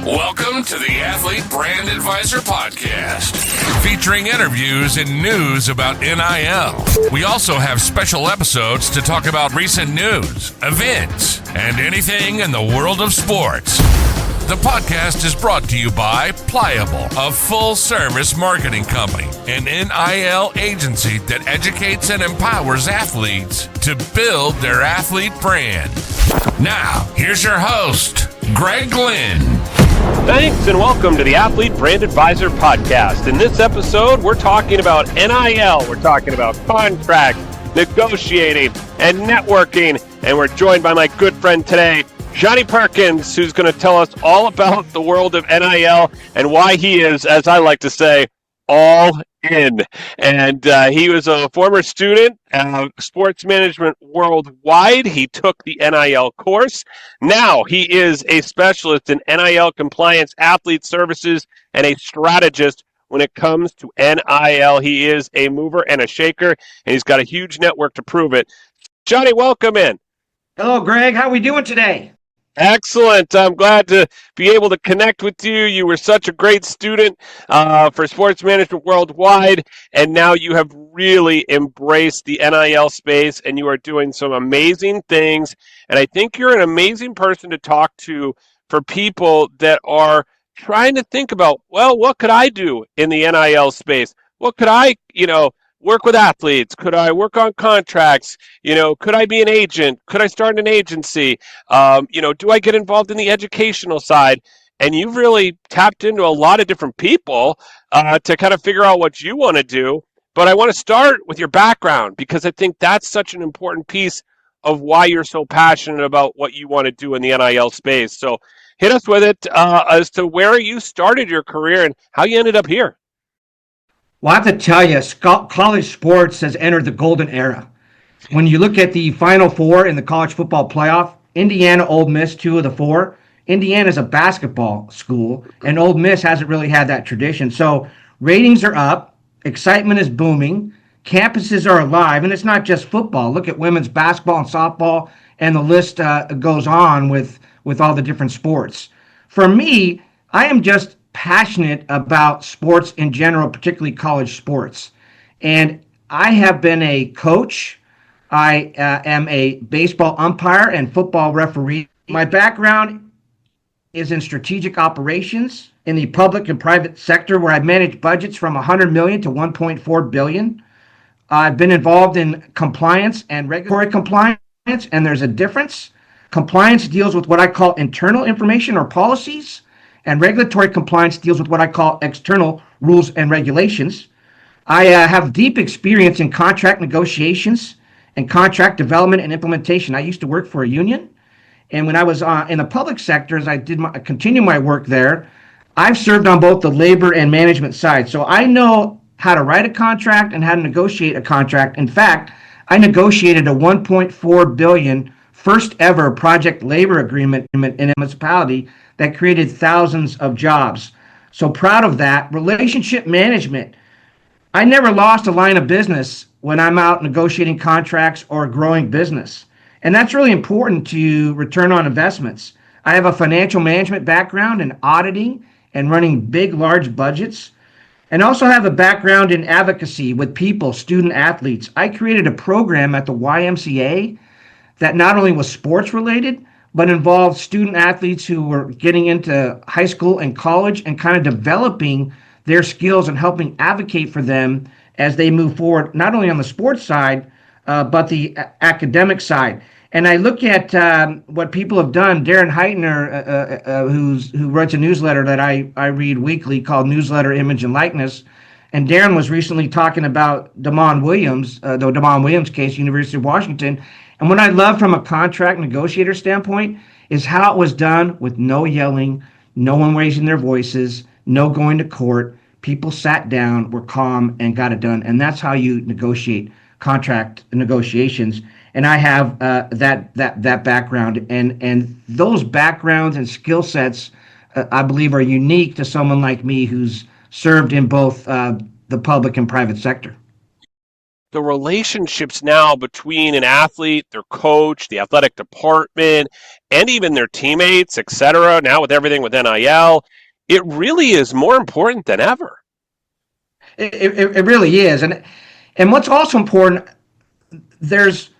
Welcome to the Athlete Brand Advisor Podcast, featuring interviews and news about NIL. We also have special episodes to talk about recent news, events, and anything in the world of sports. The podcast is brought to you by Pliable, a full-service marketing company, an NIL agency that educates and empowers athletes to build their athlete brand. Now, here's your host, Glynn. Thanks and welcome to the Athlete Brand Advisor Podcast. In this episode, we're talking about NIL. We're talking about contracts, negotiating, and networking. And we're joined by my good friend today, Johnnie Perkins, who's going to tell us all about the world of NIL and why he is, as I like to say, all in. And he was a former student of sports management worldwide. He took the NIL course. Now he is a specialist in NIL compliance, athlete services, and a strategist when it comes to NIL. He is a mover and a shaker, and he's got a huge network to prove it. Johnnie, welcome in. Hello, Greg. How are we doing today? Excellent. I'm glad to be able to connect with you. You were such a great student for sports management worldwide, and now you have really embraced the NIL space, and you are doing some amazing things. And I think you're an amazing person to talk to for people that are trying to think about, well, what could I do in the NIL space? What could I, work with athletes? Could I work on contracts? Could I be an agent? Could I start an agency? Do I get involved in the educational side? And you've really tapped into a lot of different people to kind of figure out what you want to do. But I want to start with your background, because I think that's such an important piece of why you're so passionate about what you want to do in the NIL space. So hit us with it as to where you started your career and how you ended up here. Well, I have to tell you, college sports has entered the golden era. When you look at the Final Four in the college football playoff, Indiana, Ole Miss, two of the four. Indiana is a basketball school, and Ole Miss hasn't really had that tradition. So ratings are up, excitement is booming, campuses are alive, and it's not just football. Look at women's basketball and softball, and the list goes on with all the different sports. For me, I am just passionate about sports in general, particularly college sports. And I have been a coach. I am a baseball umpire and football referee. My background is in strategic operations in the public and private sector, where I manage budgets from $100 million to $1.4 billion. I've been involved in compliance and regulatory compliance, and there's a difference. Compliance deals with what I call internal information or policies, and regulatory compliance deals with what I call external rules and regulations. I have deep experience in contract negotiations and contract development and implementation. I used to work for a union, and when I was in the public sector, as I did continue my work there, I've served on both the labor and management side. So I know how to write a contract and how to negotiate a contract. In fact, I negotiated a $1.4 billion first ever project labor agreement in a municipality that created thousands of jobs. So proud of that. Relationship management. I never lost a line of business when I'm out negotiating contracts or growing business. And that's really important to return on investments. I have a financial management background in auditing and running big, large budgets, and also have a background in advocacy with people, student athletes. I created a program at the YMCA that not only was sports related, but involved student athletes who were getting into high school and college and kind of developing their skills and helping advocate for them as they move forward, not only on the sports side, but the academic side. And I look at what people have done. Darren Heitner, who writes a newsletter that I read weekly called Newsletter Image and Likeness. And Darren was recently talking about Damon Williams, the Damon Williams case, University of Washington. And what I love from a contract negotiator standpoint is how it was done with no yelling, no one raising their voices, no going to court. People sat down, were calm, and got it done. And that's how you negotiate contract negotiations. And I have that background. And those backgrounds and skill sets, I believe, are unique to someone like me who's served in both the public and private sector. the relationships now between an athlete, their coach, the athletic department, and even their teammates, etc. Now with everything with NIL, it really is more important than ever. It really is, and what's also important, there's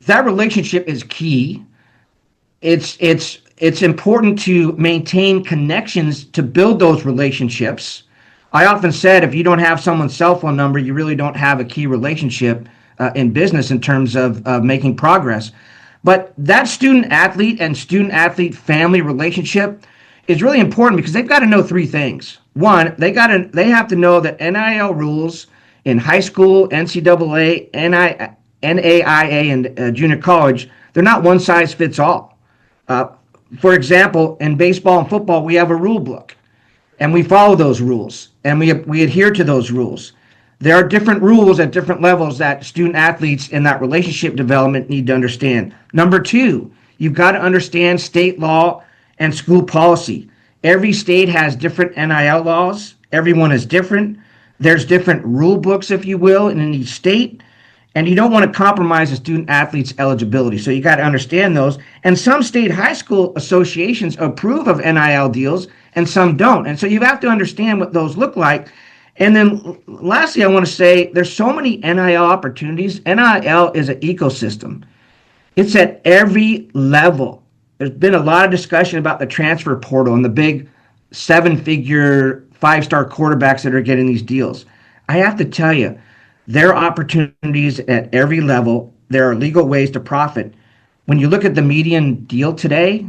that relationship is key. It's important to maintain connections to build those relationships. I often said if you don't have someone's cell phone number, you really don't have a key relationship in business in terms of making progress. But that student athlete and student athlete family relationship is really important because they've got to know three things. One, they have to know that NIL rules in high school, NCAA, NAIA, and junior college, they're not one size fits all. For example, in baseball and football, we have a rule book, and we follow those rules, and we adhere to those rules. There are different rules at different levels that student athletes in that relationship development need to understand. Number two, you've got to understand state law and school policy. Every state has different NIL laws. Everyone is different. There's different rule books, if you will, in each state. And you don't want to compromise a student athlete's eligibility. So you got to understand those. And some state high school associations approve of NIL deals and some don't. And so you have to understand what those look like. And then lastly, I want to say there's so many NIL opportunities. NIL is an ecosystem. It's at every level. There's been a lot of discussion about the transfer portal and the big 7-figure, 5-star quarterbacks that are getting these deals. I have to tell you, there are opportunities at every level. There are legal ways to profit. When you look at the median deal today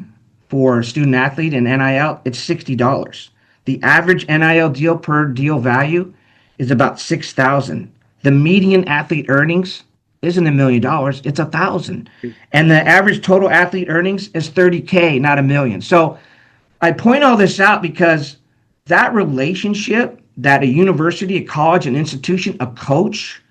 for a student athlete in NIL, it's $60. The average NIL deal per deal value is about $6,000. The median athlete earnings isn't $1 million, it's $1,000. And the average total athlete earnings is $30K, not $1 million. So I point all this out because that relationship that a university, a college, an institution, a coach,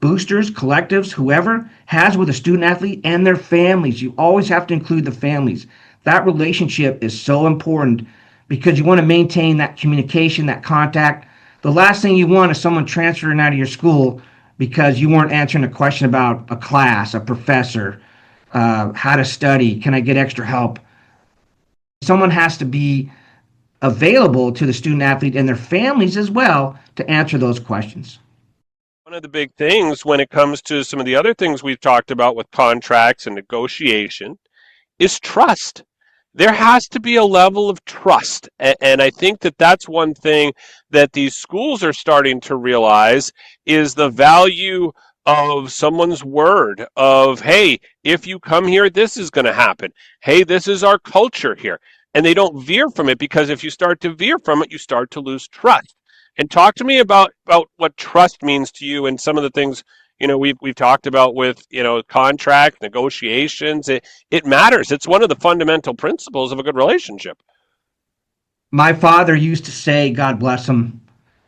boosters, collectives, whoever has with a student athlete and their families, you always have to include the families. That relationship is so important because you want to maintain that communication, that contact. The last thing you want is someone transferring out of your school because you weren't answering a question about a class, a professor, how to study, can I get extra help? Someone has to be available to the student athlete and their families as well to answer those questions. One of the big things when it comes to some of the other things we've talked about with contracts and negotiation is trust. There has to be a level of trust. And I think that that's one thing that these schools are starting to realize is the value of someone's word of, hey, if you come here, this is going to happen. Hey, this is our culture here. And they don't veer from it because if you start to veer from it, you start to lose trust. And talk to me about what trust means to you and some of the things we've talked about with contract negotiations. It matters. It's one of the fundamental principles of a good relationship. My father used to say, God bless him,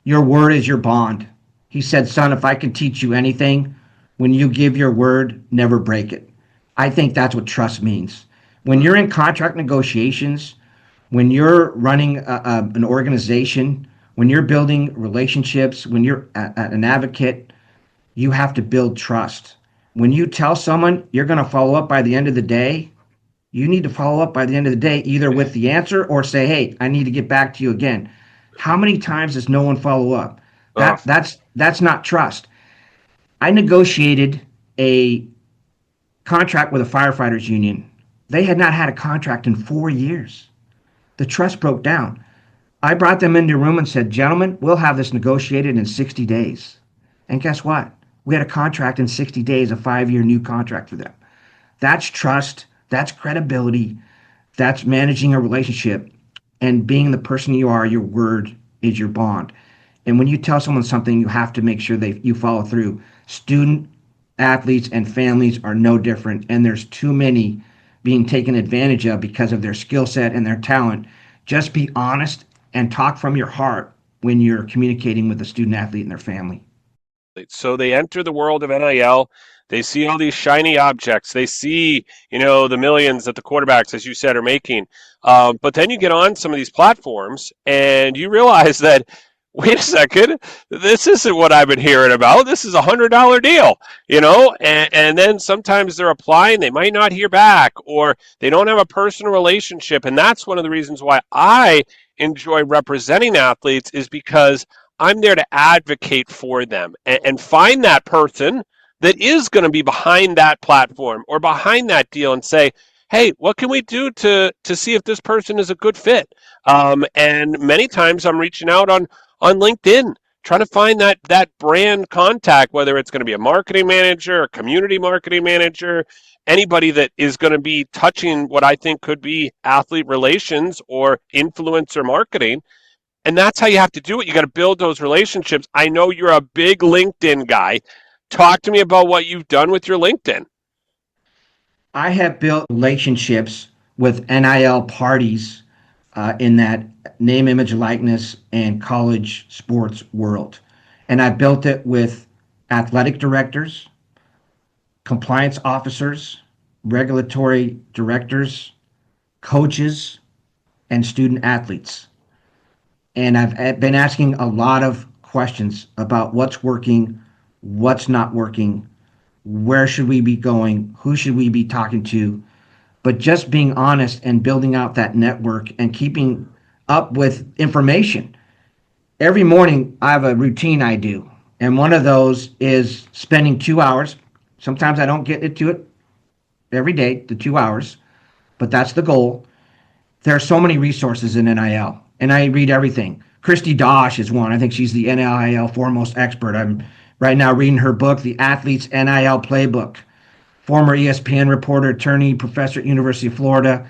your word is your bond. He said, son, if I can teach you anything, when you give your word, never break it. I think that's what trust means. When you're in contract negotiations, when you're running an organization, when you're building relationships, when you're an advocate, you have to build trust. When you tell someone you're going to follow up by the end of the day, you need to follow up by the end of the day, either with the answer or say, hey, I need to get back to you again. How many times does no one follow up? That's not trust. I negotiated a contract with a firefighters union. They had not had a contract in 4 years. The trust broke down. I brought them into a room and said, gentlemen, we'll have this negotiated in 60 days. And guess what? We had a contract in 60 days, a 5-year new contract for them. That's trust. That's credibility. That's managing a relationship. And being the person you are, your word is your bond. And when you tell someone something, you have to make sure you follow through. Student athletes and families are no different. And there's too many being taken advantage of because of their skill set and their talent. Just be honest and talk from your heart when you're communicating with a student athlete and their family. So they enter the world of NIL. They see all these shiny objects. They see, the millions that the quarterbacks, as you said, are making. But then you get on some of these platforms and you realize that wait a second, this isn't what I've been hearing about. This is $100 deal, and then sometimes they're applying, they might not hear back, or they don't have a personal relationship. And that's one of the reasons why I enjoy representing athletes, is because I'm there to advocate for them and find that person that is going to be behind that platform or behind that deal and say, hey, what can we do to see if this person is a good fit? And many times I'm reaching out on LinkedIn, trying to find that brand contact, whether it's going to be a marketing manager, a community marketing manager, anybody that is going to be touching what I think could be athlete relations or influencer marketing. And that's how you have to do it. You got to build those relationships. I know you're a big LinkedIn guy. Talk to me about what you've done with your LinkedIn. I have built relationships with NIL parties in that name, image, likeness, and college sports world. And I built it with athletic directors, compliance officers, regulatory directors, coaches, and student athletes. And I've been asking a lot of questions about what's working, what's not working, where should we be going, who should we be talking to, but just being honest and building out that network and keeping up with information. Every morning I have a routine I do, and one of those is spending 2 hours. Sometimes I don't get into it every day, the 2 hours, but that's the goal. There are so many resources in NIL, and I read everything. Christy Dosh is one. I think she's the NIL foremost expert. I'm right now reading her book, The Athlete's NIL Playbook. Former ESPN reporter, attorney, professor at University of Florida.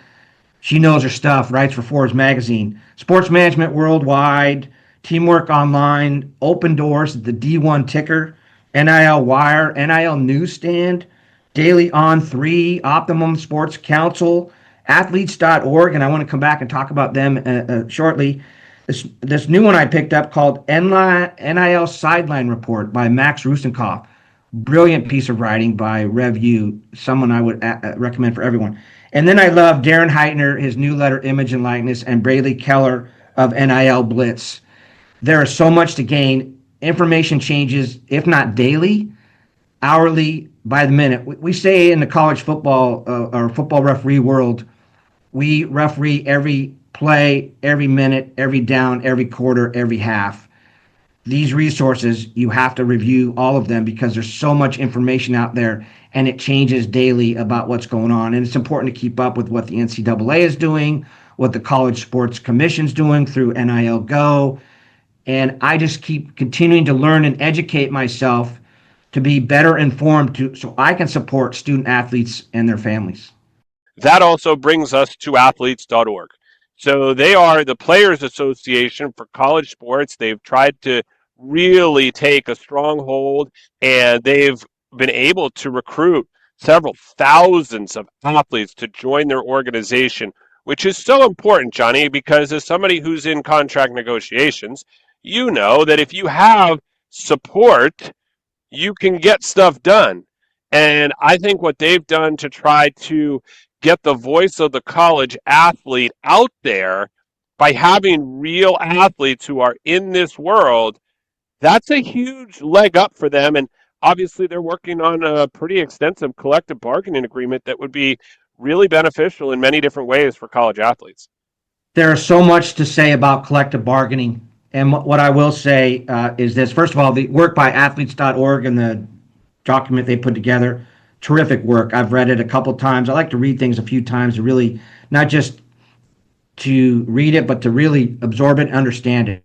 She knows her stuff, writes for Forbes magazine. Sports Management Worldwide, Teamwork Online, Open Doors, the D1 Ticker, NIL Wire, NIL Newsstand, Daily On 3, Optimum Sports Council, athletes.org, and I want to come back and talk about them shortly. This new one I picked up called NIL Sideline Report by Max Rusenkoff. Brilliant piece of writing by RevU, someone I would recommend for everyone. And then I love Darren Heitner, his new letter, Image and Likeness, and Braley Keller of NIL Blitz. There is so much to gain. Information changes, if not daily, hourly, by the minute. We say in the college football or football referee world, we referee every play, every minute, every down, every quarter, every half. These resources, you have to review all of them because there's so much information out there and it changes daily about what's going on. And it's important to keep up with what the NCAA is doing, what the College Sports Commission's doing through NIL Go. And I just keep continuing to learn and educate myself to be better informed so I can support student athletes and their families. That also brings us to athletes.org. So they are the Players Association for college sports. They've tried to really take a strong hold, and they've been able to recruit several thousands of athletes to join their organization, which is so important, Johnny, because as somebody who's in contract negotiations, you know that if you have support, you can get stuff done. And I think what they've done to try to get the voice of the college athlete out there by having real athletes who are in this world, that's a huge leg up for them. And obviously they're working on a pretty extensive collective bargaining agreement that would be really beneficial in many different ways for college athletes. There's so much to say about collective bargaining. And what I will say is this. First of all, the work by athletes.org and the document they put together, terrific work. I've read it a couple times. I like to read things a few times to really, not just to read it, but to really absorb it and understand it.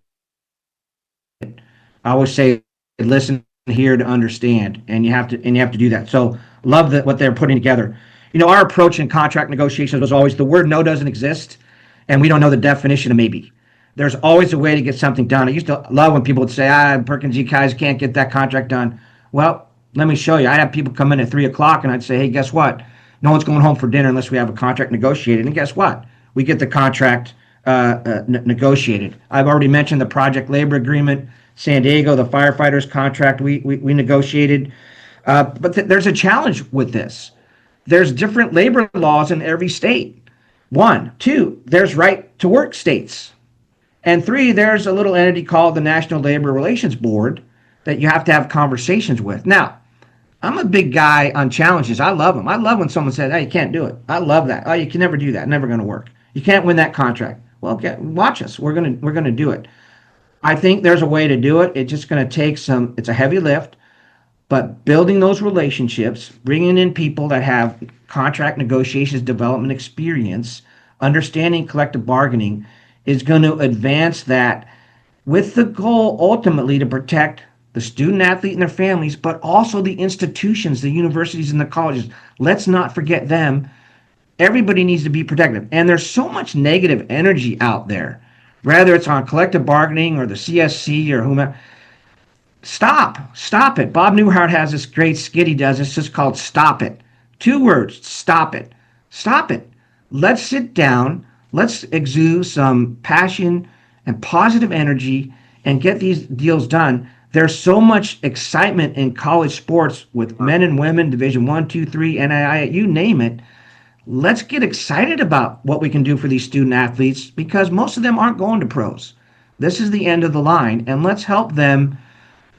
I always say, listen here to understand, and you have to do that. So love what they're putting together. Our approach in contract negotiations was always the word no doesn't exist, and we don't know the definition of maybe. There's always a way to get something done. I used to love when people would say, Perkins, you guys can't get that contract done. Well, let me show you. I'd have people come in at 3 o'clock and I'd say, hey, guess what? No one's going home for dinner unless we have a contract negotiated. And guess what? We get the contract negotiated. I've already mentioned the project labor agreement, San Diego, the firefighters contract we negotiated. But there's a challenge with this. There's different labor laws in every state. 1, 2, there's right to work states. And three, there's a little entity called the National Labor Relations Board that you have to have conversations with. Now, I'm a big guy on challenges. I love them. I love when someone says, "Hey, you can't do it." I love that. "Oh, you can never do that. Never going to work. You can't win that contract." Well, okay, watch us. We're gonna do it. I think there's a way to do it. It's just going to take some. It's a heavy lift, but building those relationships, bringing in people that have contract negotiations development experience, understanding collective bargaining, is going to advance that with the goal ultimately to protect the student athlete and their families, but also the institutions, the universities and the colleges. Let's not forget them. Everybody needs to be protected. And there's so much negative energy out there, whether it's on collective bargaining or the CSC or whomever. Stop it. Bob Newhart has this great skit he does. It's just called Stop It. 2 words, stop it. Stop it. Let's sit down. Let's exude some passion and positive energy and get these deals done. There's so much excitement in college sports with men and women, Division 1, 2, 3, NII, you name it. Let's get excited about what we can do for these student athletes because most of them aren't going to pros. This is the end of the line, and let's help them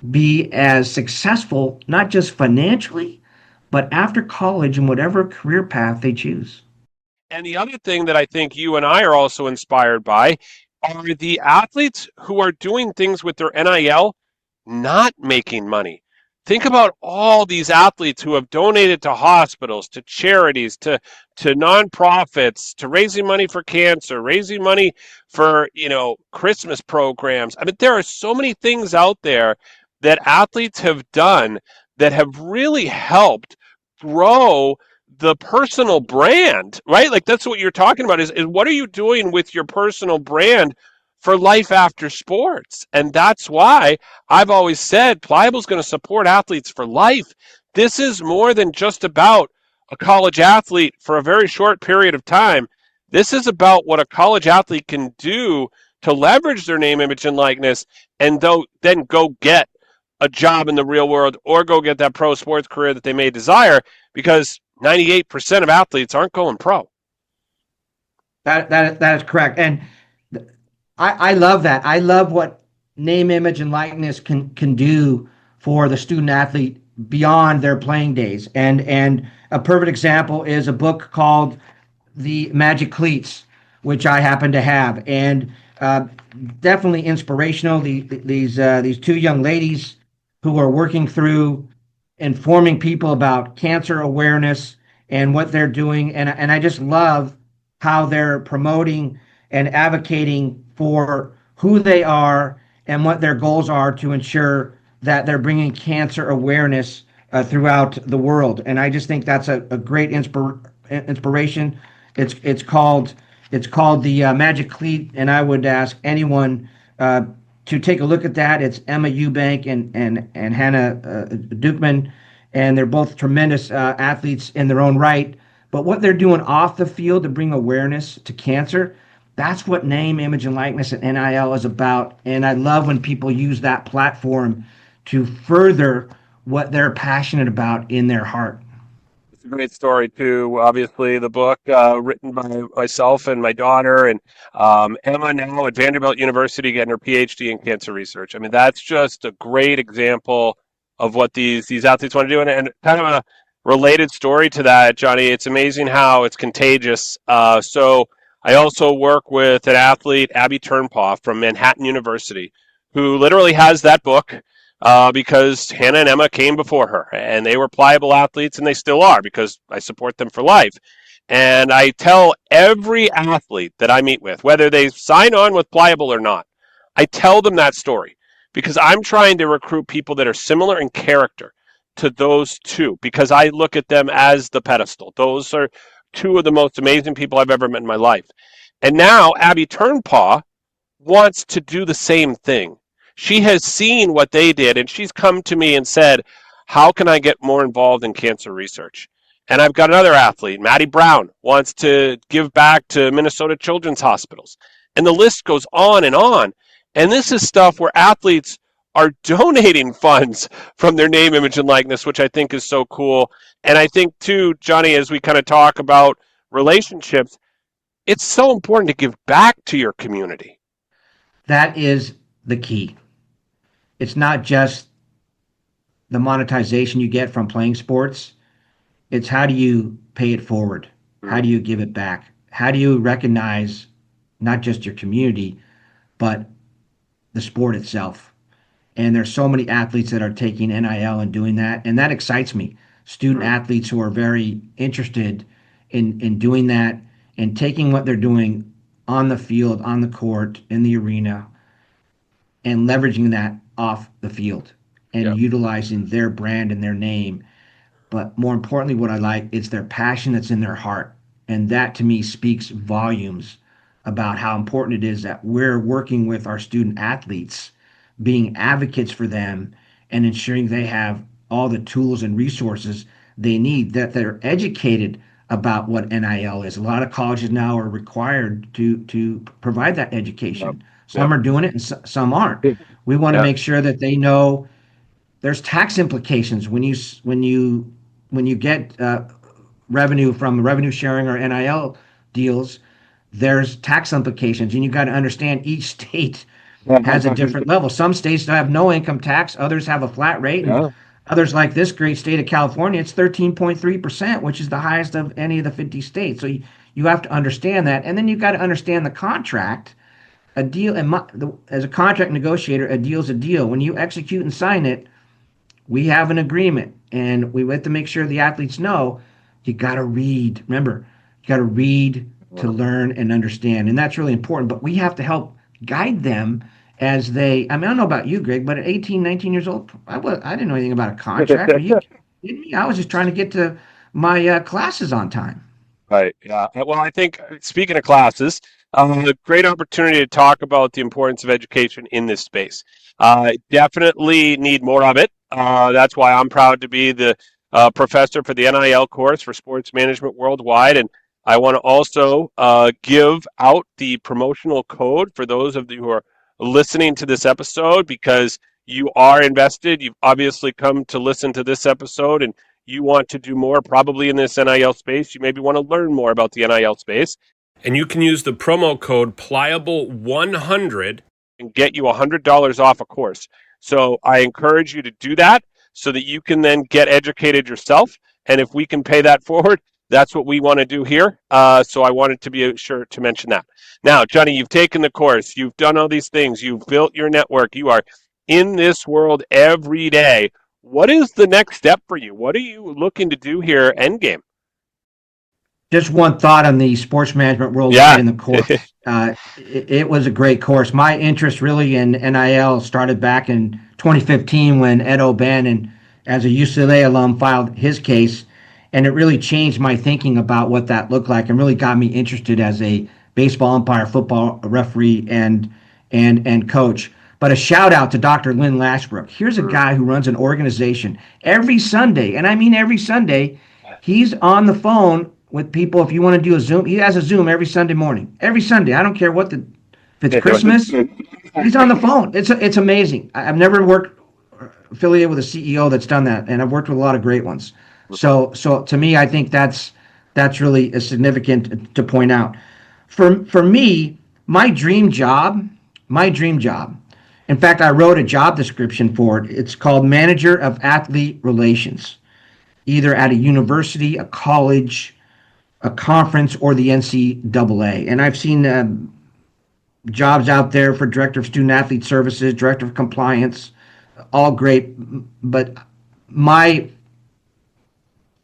be as successful, not just financially, but after college and whatever career path they choose. And the other thing that I think you and I are also inspired by are the athletes who are doing things with their NIL not making money. Think about all these athletes who have donated to hospitals, to charities, to nonprofits, to raising money for cancer, raising money for, Christmas programs. I mean, there are so many things out there that athletes have done that have really helped grow the personal brand, right? Like that's what you're talking about is what are you doing with your personal brand for life after sports? And that's why I've always said Pliable's going to support athletes for life. This is more than just about a college athlete for a very short period of time. This is about what a college athlete can do to leverage their name, image, and likeness, and then go get a job in the real world or go get that pro sports career that they may desire, because 98% of athletes aren't going pro. That is correct. And I love that. I love what name, image, and likeness can do for the student athlete beyond their playing days. And a perfect example is a book called The Magic Cleats, which I happen to have, and definitely inspirational. These 2 young ladies who are working through informing people about cancer awareness and what they're doing, and I just love how they're promoting and advocating for who they are and what their goals are to ensure that they're bringing cancer awareness throughout the world. And I just think that's a great inspiration. It's called the Magic Cleat, and I would ask anyone to take a look at that. It's Emma Eubank and Hannah Dukeman, and they're both tremendous athletes in their own right. But what they're doing off the field to bring awareness to cancer, that's what name, image, and likeness and NIL is about. And I love when people use that platform to further what they're passionate about in their heart. It's a great story too. Obviously, the book written by myself and my daughter, and Emma now at Vanderbilt University getting her PhD in cancer research. I mean, that's just a great example of what these athletes want to do, and kind of a related story to that, Johnny. It's amazing how it's contagious. So I also work with an athlete, Abby Turnpaugh from Manhattan University, who literally has that book. Because Hannah and Emma came before her, and they were pliable athletes, and they still are because I support them for life. And I tell every athlete that I meet with, whether they sign on with Pliable or not, I tell them that story because I'm trying to recruit people that are similar in character to those 2, because I look at them as the pedestal. Those are 2 of the most amazing people I've ever met in my life. And now Abby Turnpaugh wants to do the same thing. She has seen what they did, and she's come to me and said, how can I get more involved in cancer research? And I've got another athlete, Maddie Brown, wants to give back to Minnesota Children's Hospitals. And the list goes on and on. And this is stuff where athletes are donating funds from their name, image, and likeness, which I think is so cool. And I think, too, Johnny, as we kind of talk about relationships, it's so important to give back to your community. That is the key. It's not just the monetization you get from playing sports. It's how do you pay it forward? How do you give it back? How do you recognize not just your community, but the sport itself? And there's so many athletes that are taking NIL and doing that, and that excites me. Student athletes who are very interested in doing that and taking what they're doing on the field, on the court, in the arena, and leveraging that off the field and utilizing their brand and their name. But more importantly, what I like is their passion that's in their heart. And that to me speaks volumes about how important it is that we're working with our student athletes, being advocates for them and ensuring they have all the tools and resources they need, that they're educated about what NIL is. A lot of colleges now are required to provide that education. Some are doing it and some aren't. We want to make sure that they know there's tax implications when you get revenue from revenue sharing or NIL deals. There's tax implications, and you got to understand each state has a different level. Some states have no income tax, others have a flat rate, and others, like this great state of California, it's 13.3%, which is the highest of any of the 50 states. So you have to understand that, and then you got to understand the contract. A deal, as a contract negotiator, a deal's a deal. When you execute and sign it, we have an agreement, and we have to make sure the athletes know you got to read. Remember, you got to read to learn and understand, and that's really important. But we have to help guide them as they. I mean, I don't know about you, Greg, but at 18, 19 years old, I didn't know anything about a contract. Are you kidding me? I was just trying to get to my classes on time. Right. Yeah. Well, I think speaking of classes, a great opportunity to talk about the importance of education in this space. Definitely need more of it. That's why I'm proud to be the professor for the NIL course for sports management worldwide. And I want to also give out the promotional code for those of you who are listening to this episode, because you are invested. You've obviously come to listen to this episode, and you want to do more probably in this NIL space. You maybe want to learn more about the NIL space. And you can use the promo code Pliable100 and get you $100 off a course. So I encourage you to do that so that you can then get educated yourself. And if we can pay that forward, that's what we want to do here. So I wanted to be sure to mention that. Now, Johnny, you've taken the course. You've done all these things. You've built your network. You are in this world every day. What is the next step for you? What are you looking to do here, endgame? Just one thought on the sports management worldwide in the course. It was a great course. My interest really in NIL started back in 2015 when Ed O'Bannon, as a UCLA alum, filed his case, and it really changed my thinking about what that looked like and really got me interested as a baseball umpire, football referee, and coach. But a shout out to Dr. Glynn Lashbrook. Here's a guy who runs an organization every Sunday, and I mean every Sunday. He's on the phone with people. If you want to do a Zoom, he has a Zoom every Sunday morning. Every Sunday. I don't care if it's Christmas. He's on the phone. It's amazing. I've never worked affiliated with a CEO that's done that, and I've worked with a lot of great ones. So to me, I think that's really significant to point out. For me, my dream job. In fact, I wrote a job description for it. It's called Manager of Athlete Relations, either at a university, a college, a conference, or the NCAA. And I've seen jobs out there for Director of Student Athlete Services, Director of Compliance, all great. But my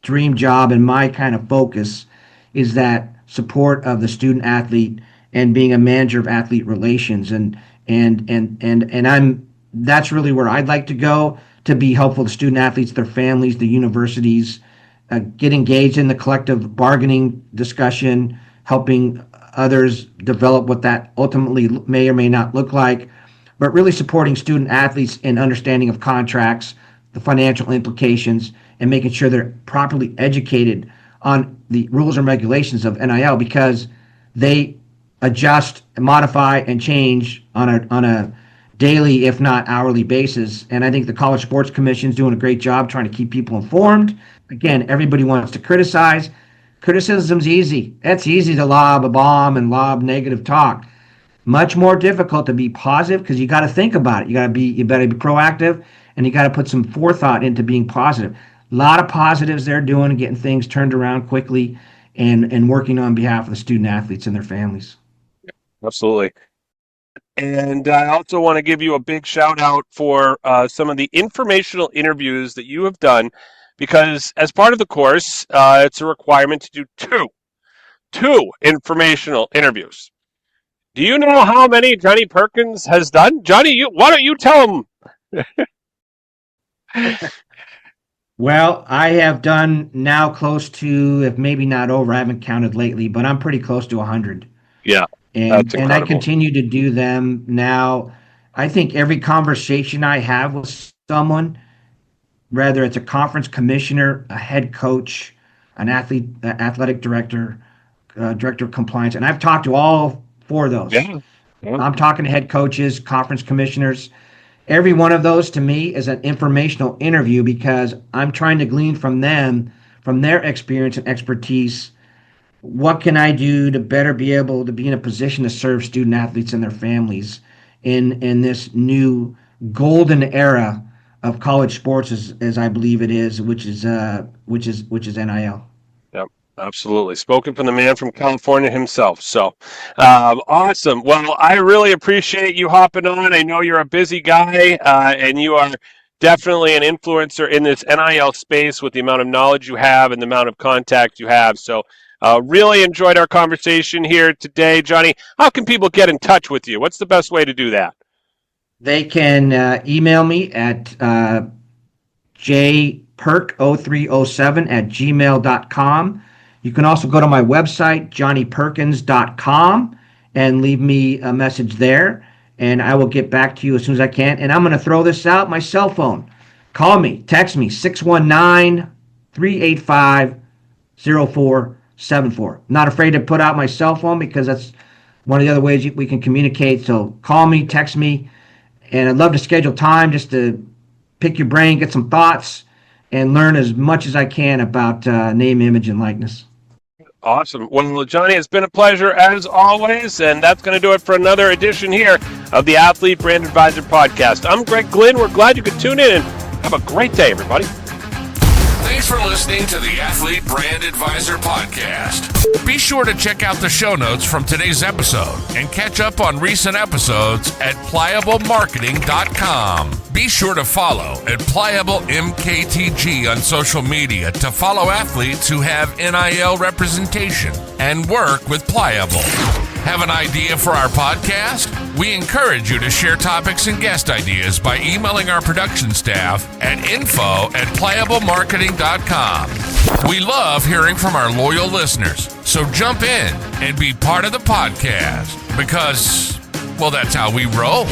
dream job and my kind of focus is that support of the student athlete and being a manager of athlete relations. And that's really where I'd like to go, to be helpful to student athletes, their families, the universities, get engaged in the collective bargaining discussion, helping others develop what that ultimately may or may not look like, but really supporting student athletes in understanding of contracts, the financial implications, and making sure they're properly educated on the rules and regulations of NIL, because they adjust, modify, and change on a daily, if not hourly basis. And I think the College Sports Commission is doing a great job trying to keep people informed. Again, everybody wants to criticize. Criticism's easy. It's easy to lob a bomb and lob negative talk. Much more difficult to be positive because you got to think about it. You better be proactive, and you got to put some forethought into being positive. A lot of positives they're doing, getting things turned around quickly, and working on behalf of the student athletes and their families. Absolutely. And I also want to give you a big shout out for some of the informational interviews that you have done, because as part of the course, it's a requirement to do two informational interviews. Do you know how many Johnnie Perkins has done? Johnny, why don't you tell him? Well, I have done now close to, if maybe not over, I haven't counted lately, but I'm pretty close to 100. Yeah, that's And I incredible. continue to do them now. I think every conversation I have with someone, whether it's a conference commissioner, a head coach, an athletic director, director of compliance, and I've talked to all four of those. Yeah. I'm talking to head coaches, conference commissioners. Every one of those to me is an informational interview because I'm trying to glean from them, from their experience and expertise. What can I do to better be able to be in a position to serve student athletes and their families in this new golden era of college sports, as I believe it is, which is NIL. Yep, absolutely. Spoken from the man from California himself. So, awesome. Well, I really appreciate you hopping on. I know you're a busy guy, and you are definitely an influencer in this NIL space with the amount of knowledge you have and the amount of contact you have. So, really enjoyed our conversation here today. Johnny, how can people get in touch with you? What's the best way to do that? They can email me at jperk0307@gmail.com. You can also go to my website, johnnyperkins.com, and leave me a message there, and I will get back to you as soon as I can. And I'm going to throw this out, my cell phone. Call me, text me, 619-385-0474. Not afraid to put out my cell phone because that's one of the other ways we can communicate. So call me, text me, and I'd love to schedule time just to pick your brain, get some thoughts, and learn as much as I can about name, image, and likeness. Awesome. Well, Johnny, it's been a pleasure as always, and that's going to do it for another edition here of the Athlete Brand Advisor Podcast. I'm Greg Glynn. We're glad you could tune in, and have a great day, everybody. Thanks for listening to the Athlete Brand Advisor Podcast. Be sure to check out the show notes from today's episode and catch up on recent episodes at pliablemarketing.com. Be sure to follow at Pliable MKTG on social media to follow athletes who have NIL representation and work with Pliable. Have an idea for our podcast? We encourage you to share topics and guest ideas by emailing our production staff at info@pliablemarketing.com. We love hearing from our loyal listeners, so jump in and be part of the podcast because, well, that's how we roll.